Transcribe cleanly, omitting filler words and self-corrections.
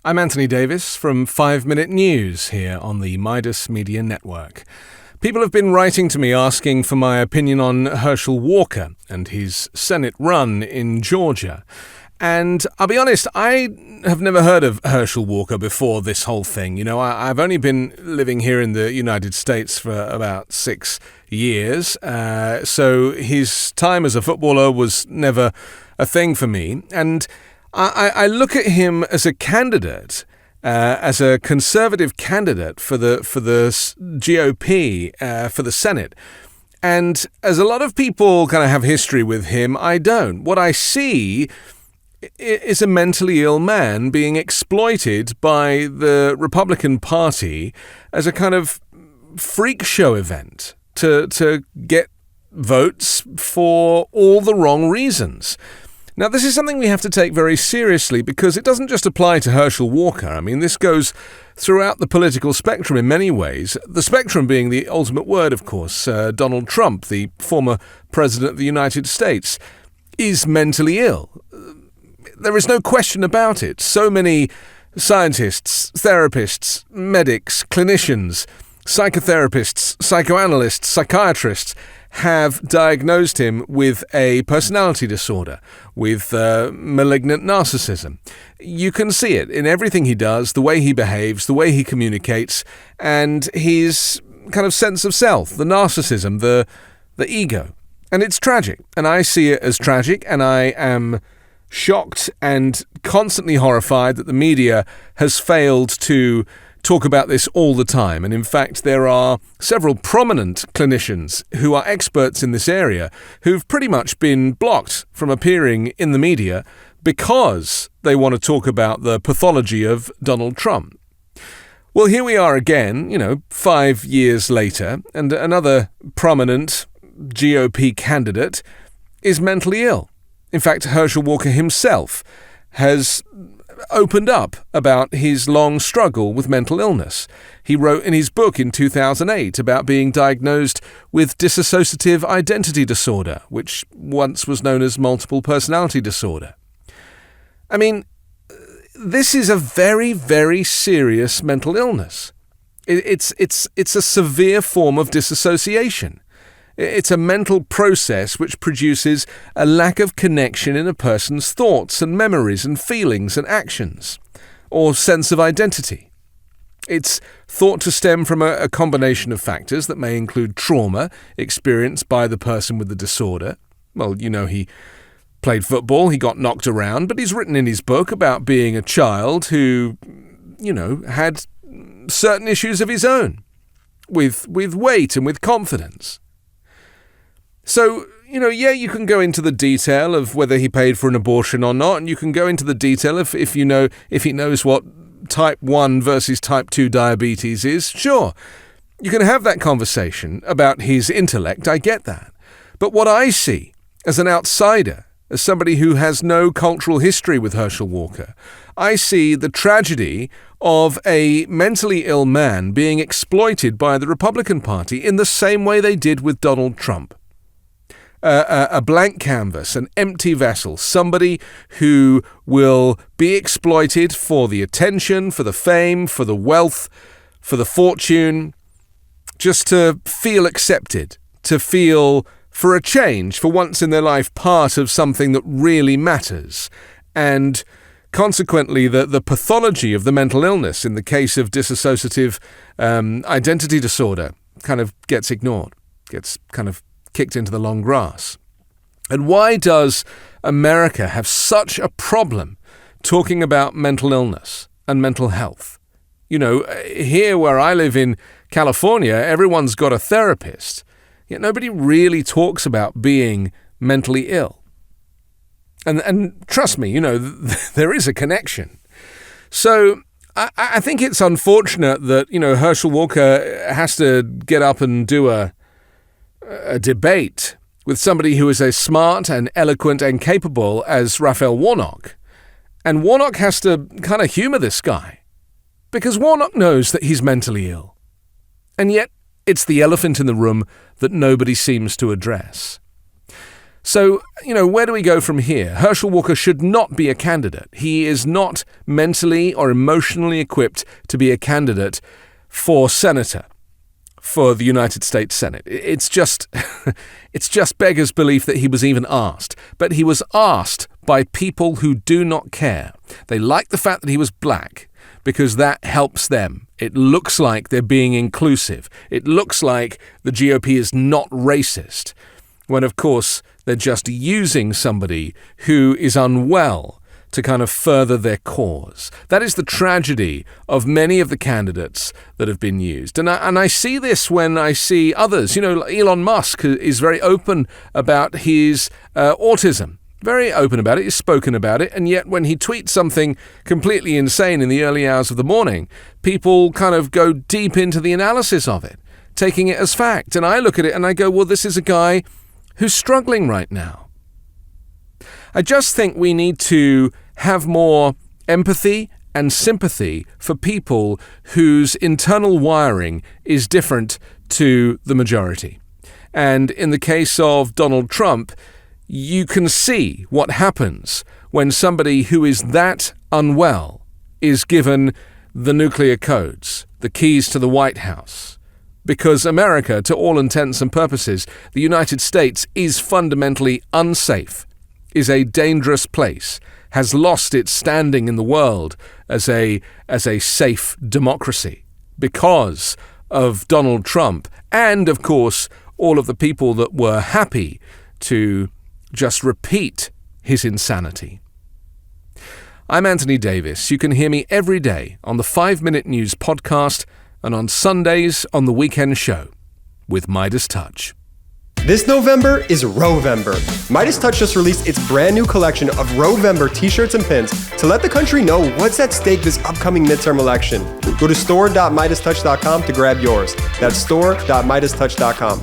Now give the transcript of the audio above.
I'm Anthony Davis from 5 Minute News here on the Midas Media Network. People have been writing to me asking for my opinion on Herschel Walker and his Senate run in Georgia. And I'll be honest, I have never heard of Herschel Walker before this whole thing. You know, I've only been living here in the United States for about 6 years, so his time as a footballer was never a thing for me. And I look at him as a candidate, as a conservative candidate for the GOP, for the Senate. And as a lot of people kind of have history with him, I don't. What I see is a mentally ill man being exploited by the Republican Party as a kind of freak show event to get votes for all the wrong reasons. Now, this is something we have to take very seriously because it doesn't just apply to Herschel Walker. I mean, this goes throughout the political spectrum in many ways, the spectrum being the ultimate word, of course. Donald Trump, the former president of the United States, is mentally ill. There is no question about it. So many scientists, therapists, medics, clinicians, psychotherapists, psychoanalysts, psychiatrists have diagnosed him with a personality disorder, with malignant narcissism. You can see it in everything he does, the way he behaves, the way he communicates, and his kind of sense of self, the narcissism, the ego. And it's tragic, and I see it as tragic, and I am shocked and constantly horrified that the media has failed to talk about this all the time. And in fact, there are several prominent clinicians who are experts in this area who've pretty much been blocked from appearing in the media because they want to talk about the pathology of Donald Trump. Well, here we are again, 5 years later, and another prominent GOP candidate is mentally ill. In fact, Herschel Walker himself has opened up about his long struggle with mental illness. He wrote in his book in 2008 about being diagnosed with dissociative identity disorder, which once was known as multiple personality disorder. I mean, this is a very, very serious mental illness. It's a severe form of dissociation. It's a mental process which produces a lack of connection in a person's thoughts and memories and feelings and actions, or sense of identity. It's thought to stem from a combination of factors that may include trauma experienced by the person with the disorder. Well, he played football, he got knocked around, but he's written in his book about being a child who, had certain issues of his own, with weight and with confidence. So, you can go into the detail of whether he paid for an abortion or not, and you can go into the detail if he knows what type 1 versus type 2 diabetes is. Sure, you can have that conversation about his intellect, I get that. But what I see as an outsider, as somebody who has no cultural history with Herschel Walker, I see the tragedy of a mentally ill man being exploited by the Republican Party in the same way they did with Donald Trump. A blank canvas, an empty vessel, somebody who will be exploited for the attention, for the fame, for the wealth, for the fortune, just to feel accepted, to feel, for a change, for once in their life, part of something that really matters. And consequently, the pathology of the mental illness in the case of dissociative identity disorder kind of gets ignored, gets kind of kicked into the long grass. And why does America have such a problem talking about mental illness and mental health? Here where I live in California, everyone's got a therapist, yet nobody really talks about being mentally ill. And trust me, there is a connection. So I think it's unfortunate that, Herschel Walker has to get up and do a debate with somebody who is as smart and eloquent and capable as Raphael Warnock. And Warnock has to kind of humor this guy, because Warnock knows that he's mentally ill. And yet, it's the elephant in the room that nobody seems to address. So, where do we go from here? Herschel Walker should not be a candidate. He is not mentally or emotionally equipped to be a candidate for senator, for the United States Senate. It's just beggars belief that he was even asked. But he was asked by people who do not care. They like the fact that he was black because that helps them. It looks like they're being inclusive. It looks like the GOP is not racist, when of course they're just using somebody who is unwell to kind of further their cause. That is the tragedy of many of the candidates that have been used. And I see this when I see others. Elon Musk is very open about his autism. Very open about it. He's spoken about it. And yet when he tweets something completely insane in the early hours of the morning, people kind of go deep into the analysis of it, taking it as fact. And I look at it and I go, well, this is a guy who's struggling right now. I just think we need to have more empathy and sympathy for people whose internal wiring is different to the majority. And in the case of Donald Trump, you can see what happens when somebody who is that unwell is given the nuclear codes, the keys to the White House. Because America, to all intents and purposes, the United States is fundamentally unsafe, is a dangerous place, has lost its standing in the world as a safe democracy because of Donald Trump and, of course, all of the people that were happy to just repeat his insanity. I'm Anthony Davis. You can hear me every day on the 5-Minute News podcast and on Sundays on the Weekend Show with MeidasTouch. This November is Rovember. MeidasTouch just released its brand new collection of Rovember t-shirts and pins to let the country know what's at stake this upcoming midterm election. Go to store.meidastouch.com to grab yours. That's store.meidastouch.com.